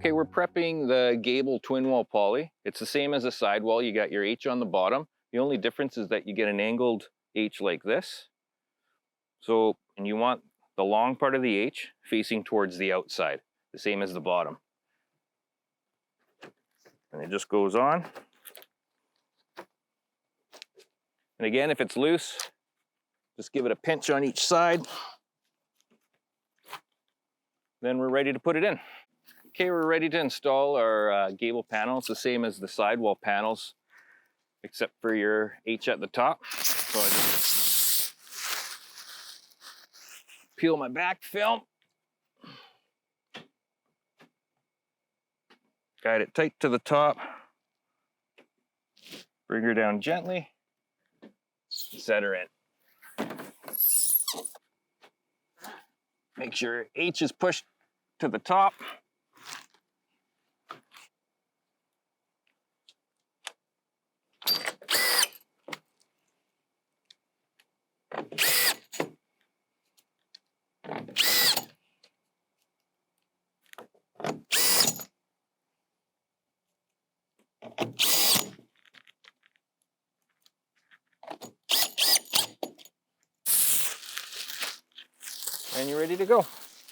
Okay, we're prepping the Gable Twinwall poly. It's the same as a sidewall. You got your H on the bottom. The only difference is that you get an angled H like this. So, and you want the long part of the H facing towards the outside, the same as the bottom. And it just goes on. And again, if it's loose, just give it a pinch on each side. Then we're ready to put it in. Okay, we're ready to install our gable panel. It's the same as the sidewall panels, except for your H at the top. So I just peel my back film. Guide it tight to the top. Bring her down gently. Set her in. Make sure H is pushed to the top. And you're ready to go.